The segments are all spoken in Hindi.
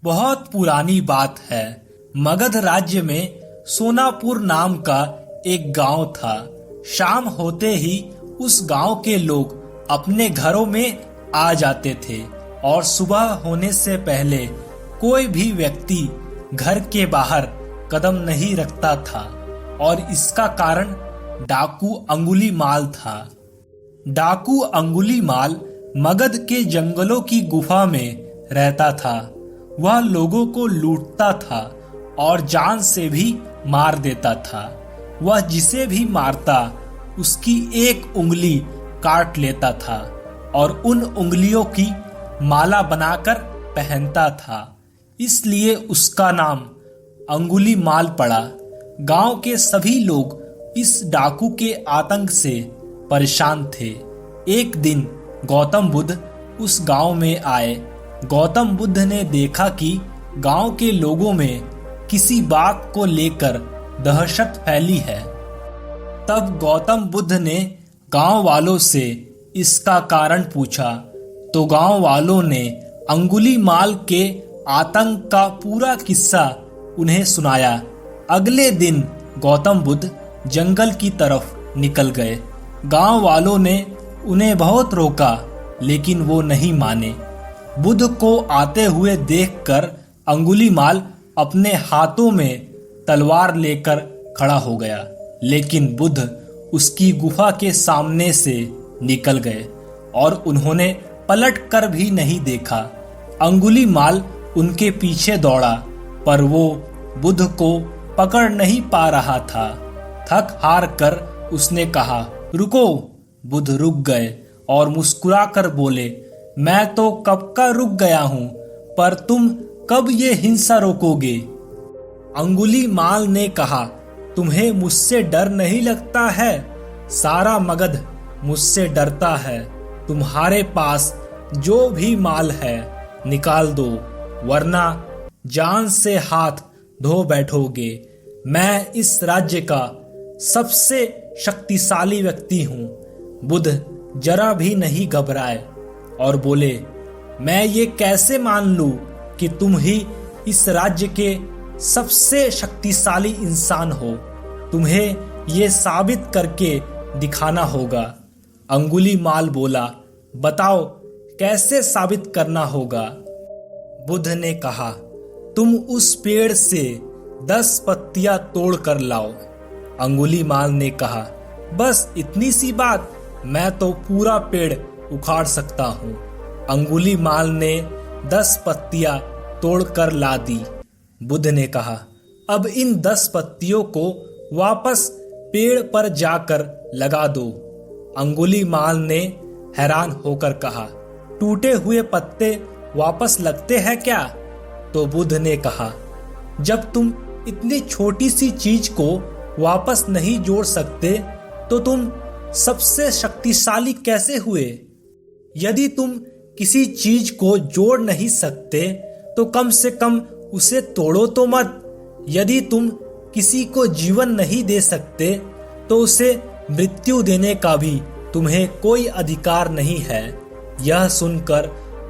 बहुत पुरानी बात है। मगध राज्य में सोनापुर नाम का एक गांव था। शाम होते ही उस गांव के लोग अपने घरों में आ जाते थे और सुबह होने से पहले कोई भी व्यक्ति घर के बाहर कदम नहीं रखता था और इसका कारण डाकू अंगुलीमाल था। डाकू अंगुलीमाल मगध के जंगलों की गुफा में रहता था। वह लोगों को लूटता था और जान से भी मार देता था। वह जिसे भी मारता उसकी एक उंगली काट लेता था और उन उंगलियों की माला बनाकर पहनता था। इसलिए उसका नाम अंगुलीमाल पड़ा। गांव के सभी लोग इस डाकू के आतंक से परेशान थे। एक दिन गौतम बुद्ध उस गांव में आए। गौतम बुद्ध ने देखा कि गांव के लोगों में किसी बात को लेकर दहशत फैली है। तब गौतम बुद्ध ने गांव वालों से इसका कारण पूछा तो गांव वालों ने अंगुलीमाल के आतंक का पूरा किस्सा उन्हें सुनाया। अगले दिन गौतम बुद्ध जंगल की तरफ निकल गए। गांव वालों ने उन्हें बहुत रोका लेकिन वो नहीं माने। बुद्ध को आते हुए देखकर अंगुलीमाल अपने हाथों में तलवार लेकर खड़ा हो गया, लेकिन बुद्ध उसकी गुफा के सामने से निकल गए और उन्होंने पलट कर भी नहीं देखा। अंगुलीमाल उनके पीछे दौड़ा पर वो बुद्ध को पकड़ नहीं पा रहा था। थक हार कर उसने कहा, रुको। बुद्ध रुक गए और मुस्कुराकर बोले, मैं तो कब का रुक गया हूं, पर तुम कब ये हिंसा रोकोगे? अंगुलीमाल ने कहा, तुम्हें मुझसे डर नहीं लगता है? सारा मगध मुझसे डरता है। तुम्हारे पास जो भी माल है निकाल दो, वरना जान से हाथ धो बैठोगे। मैं इस राज्य का सबसे शक्तिशाली व्यक्ति हूँ। बुद्ध जरा भी नहीं घबराए और बोले, मैं ये कैसे मान लूं कि तुम ही इस राज्य के सबसे शक्तिशाली इंसान हो? तुम्हें ये साबित करके दिखाना होगा। अंगुलीमाल बोला, बताओ कैसे साबित करना होगा? बुद्ध ने कहा, तुम उस पेड़ से 10 पत्तियां तोड़ कर लाओ। अंगुलीमाल ने कहा, बस इतनी सी बात? मैं तो पूरा पेड़ उखाड़ सकता हूँ। अंगुलीमाल ने 10 पत्तियां तोड़कर ला दी। बुद्ध ने कहा, अब इन 10 पत्तियों को वापस पेड़ पर जाकर लगा दो। अंगुलीमाल ने हैरान होकर कहा, टूटे हुए पत्ते वापस लगते हैं क्या? तो बुद्ध ने कहा, जब तुम इतनी छोटी सी चीज को वापस नहीं जोड़ सकते तो तुम सबसे शक्तिशाली कैसे हुए? यदि तुम किसी चीज को जोड़ नहीं सकते तो कम से कम उसे तोड़ो तो मत। यदि तुम किसी को जीवन नहीं दे सकते तो उसे मृत्यु देने का भी तुम्हें कोई अधिकार नहीं है। यह सुनकर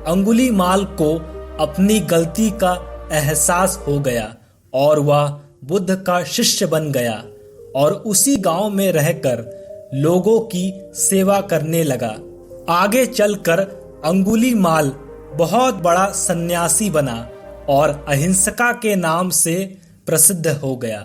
अंगुलीमाल को अपनी गलती का एहसास हो गया और वह बुद्ध का शिष्य बन गया और उसी गांव में रहकर लोगों की सेवा करने लगा। आगे चलकर अंगुलीमाल बहुत बड़ा सन्यासी बना और अहिंसका के नाम से प्रसिद्ध हो गया।